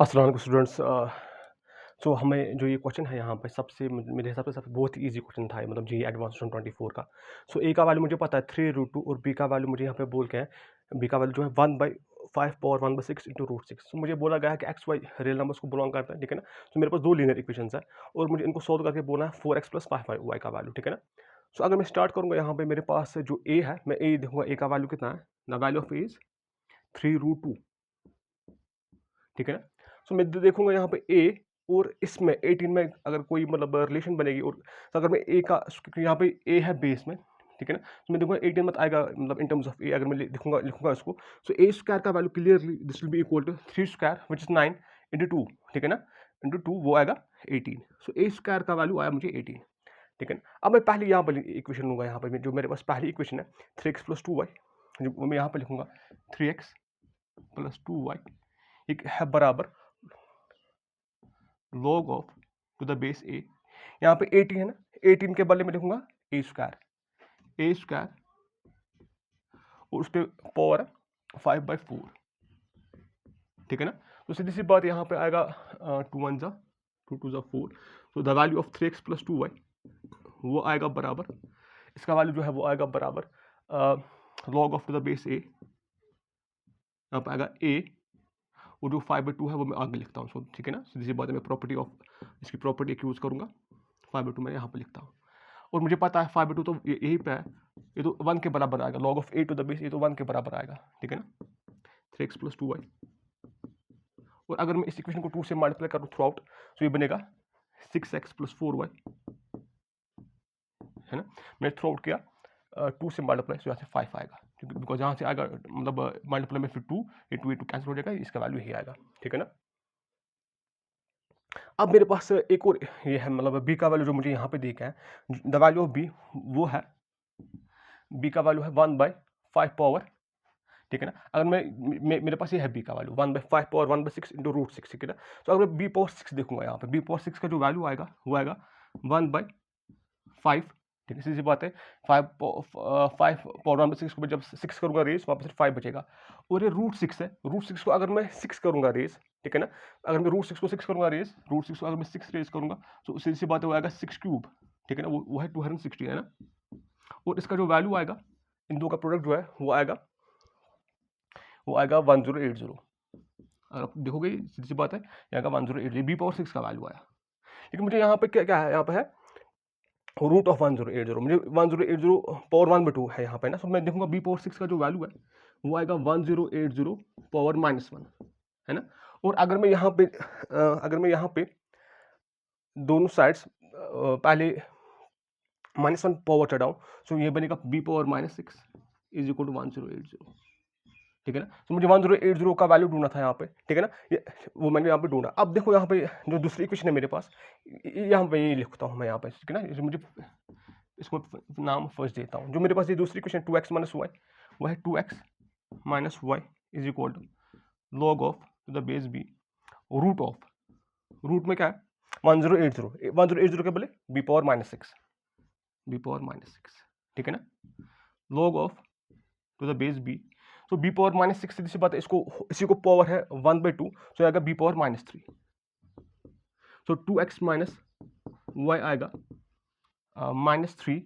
अस्सलाम वालेकुम स्टूडेंट्स। सो हमें जो ये क्वेश्चन है यहाँ पे सबसे मेरे हिसाब से सबसे बहुत ही इजी क्वेश्चन था ये, मतलब जी एडवांस 24 का। सो ए का वैल्यू मुझे पता है 3√2 और बी का वैल्यू मुझे यहाँ पे बोल के है, बी का वैल्यू जो है 1/5 पावर 1/6 इंटू रूट सिक्स। सो मुझे बोला गया है कि एक्स वाई रियल नंबर्स को बिलोंग करता है, ठीक है ना। तो मेरे पास दो लीनियर इक्वेशंस है और मुझे इनको सोल्व करके बोलना है 4x प्लस 5y का वैल्यू, ठीक है ना। सो अगर मैं स्टार्ट करूँगा यहाँ पे मेरे पास जो ए है, मैं ए देखूंगा ए का वैल्यू कितना है। The value of A is 3√2, ठीक है ना। सो मैं देखूंगा यहाँ पे ए और इसमें 18 में अगर कोई मतलब रिलेशन बनेगी, और तो अगर मैं ए का, क्योंकि यहाँ पे ए है बेस में, ठीक है ना। तो मैं देखूंगा 18 मत आएगा, मतलब इन टर्म्स ऑफ ए अगर मैं लिखूंगा इसको। सो ए स्क्वायर का value clearly this will be equal to 3 square which is 9 into 2, ठीक है ना, इंटू 2 वो आएगा 18। सो ए स्क्वायर का वैल्यू आया मुझे 18, ठीक है ना। अब मैं पहले यहाँ पर इक्वेशन लूंगा, यहाँ पर जो मेरे पास पहली इक्वेशन है 3x प्लस 2y, जो मैं यहाँ पर लिखूंगा 3x प्लस 2y एक है बराबर log of to the base A. यहाँ पे 18 है ना, 18 के बदले में लिखूंगा ए स्क्वायर और उस पर पावर 5/4, ठीक है ना। तो सीधी सी बात यहाँ पे आएगा 2 1 जा 2 2 जा 4। तो the value of 3x plus 2y वो आएगा बराबर, इसका वैल्यू जो है वो आएगा बराबर log of to the base A, यहाँ पे आएगा ए और जो 5/2 है वो मैं आगे लिखता हूँ। सो ठीक है ना, सीधी सी बात है, मैं प्रॉपर्टी ऑफ इसकी प्रॉपर्टी यूज करूंगा। 5/2 मैं यहाँ पे लिखता हूँ और मुझे पता है 5/2 तो यही पे है, ये तो 1 के बराबर आएगा। log of a to the base ये तो 1 के बराबर आएगा, ठीक है ना। 3x प्लस 2y और अगर मैं इस इक्वेशन को 2 से मल्टीप्लाई करूँ थ्रू आउट, तो ये बनेगा 6x प्लस 4y, है ना। मैंने थ्रू आउट किया 2 से मल्टीप्लाई, तो यहाँ से 5 आएगा, क्योंकि बिकॉज यहाँ से आएगा मतलब मल्टीप्लाई में फिर 2 ये 2 कैंसिल हो जाएगा, इसका वैल्यू यही आएगा, ठीक है ना। अब मेरे पास एक और ये है, मतलब बी का वैल्यू जो मुझे यहाँ पे देखा है, द वैल्यू ऑफ बी वो है, बी का वैल्यू है 1/5 पावर, ठीक है ना। अगर मेरे पास ये है बी का value 1/5 power 1/6 into root six, ठीक है ना। तो अगर मैं बी पावर 6 देखूंगा, यहाँ पे बी पावर 6 का जो वैल्यू आएगा वो आएगा 1/5, ठीक है, सीधी बात है। 5 पावर 1/6 को मैं जब 6 करूंगा रेस, वहाँ पर सिर्फ 5 बचेगा। और ये रूट 6 है, रूट 6 को अगर मैं 6 करूंगा रेस, ठीक है ना, अगर मैं रूट 6 को 6 करूंगा रेस, रूट 6 को अगर मैं 6 रेस करूंगा, तो सीधी सी बात है वो आएगा 6 क्यूब, ठीक है ना, वो है 260, है ना। और इसका जो वैल्यू आएगा, इन दो का प्रोडक्ट जो है वो आएगा 1080। अगर आप देखोगे सीधी सी बात है, यहाँ का 1080 बी पावर 6 का वैल्यू आया। लेकिन मुझे यहाँ पे क्या है, यहाँ पे है रूट ऑफ 1080, मुझे 1080 पावर 1/2 है यहाँ पे ना। तो मैं देखूंगा बी पावर 6 का जो वैल्यू है वो आएगा 1080 पावर -1, है ना। और अगर मैं यहाँ पे दोनों साइड्स पहले -1 पावर चढ़ाऊँ, तो ये बनेगा b power -6 is equal to 1080, ठीक है ना। तो मुझे 1080 का वैल्यू ढूंढना था यहाँ पे, ठीक है ना, ये वो मैंने यहाँ पे ढूंढा। अब देखो यहाँ पे जो दूसरी इक्वेशन है मेरे पास, यहाँ पे ये लिखता हूँ मैं यहाँ पे, ठीक है ना। मुझे इसको नाम फर्स्ट देता हूँ। जो मेरे पास ये दूसरी इक्वेशन 2x माइनस वाई, वो है 2x minus y is equal to log of the base b root of, root में क्या है 1080 के बोले बी पावर -6, बी पावर -6, ठीक है ना, log of to the base b. तो बी पावर -6 सीधी सी बात है, इसको इसी को पावर है 1/2, तो आएगा बी पावर -3। तो 2x माइनस वाई आएगा -3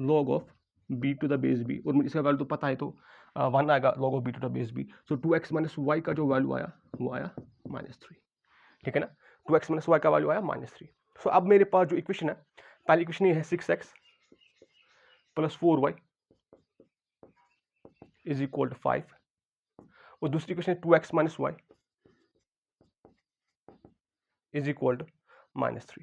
log of b to the base b, और मुझे इसका वैल्यू तो पता है, तो 1 आएगा log of b to the base b. So 2x minus y का जो वैल्यू आया वो आया -3, ठीक है ना। 2x माइनस वाई का वैल्यू आया -3। सो अब मेरे पास जो इक्वेशन है, पहली इक्वेशन ये है 6x plus 4y is equal to 5, और दूसरी equation 2x minus y is equal to -3।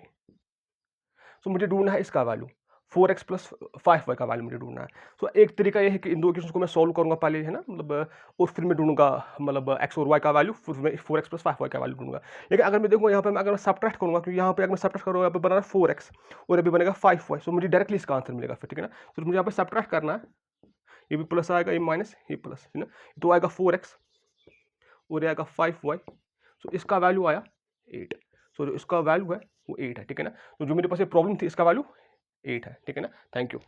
So मुझे ढूंढना है इसका वैल्यू 4x प्लस 5y का वैल्यू मुझे ढूंढना है। सो एक तरीका ये है कि इन दो इक्वेशंस को मैं सॉल्व करूंगा पहले, है ना, मतलब और फिर मैं ढूंढूंगा मतलब x और y का वैल्यू, फिर मैं 4x प्लस 5y का वैल्यू ढूंढूंगा। लेकिन अगर मैं देखूंगा यहाँ पे अगर मैं सब्ट्रैक्ट करूंगा, क्योंकि यहाँ पे अगर मैं सब्ट्रैक्ट करूंगा, यहाँ पे बना 4x और अभी बनेगा 5y, सो मुझे डायरेक्टली इसका आंसर मिलेगा फिर, ठीक है ना। तो मुझे यहाँ पे सब्ट्रैक्ट करना है, ये भी प्लस आएगा, ये माइनस, ये प्लस, है ना। तो आएगा 4x और ये आएगा 5y, सो इसका वैल्यू आया 8। सो जो इसका वैल्यू है वो 8 है, ठीक है ना। तो जो मेरे पास ये प्रॉब्लम थी, इसका वैल्यू 8 है, ठीक है ना। Thank you.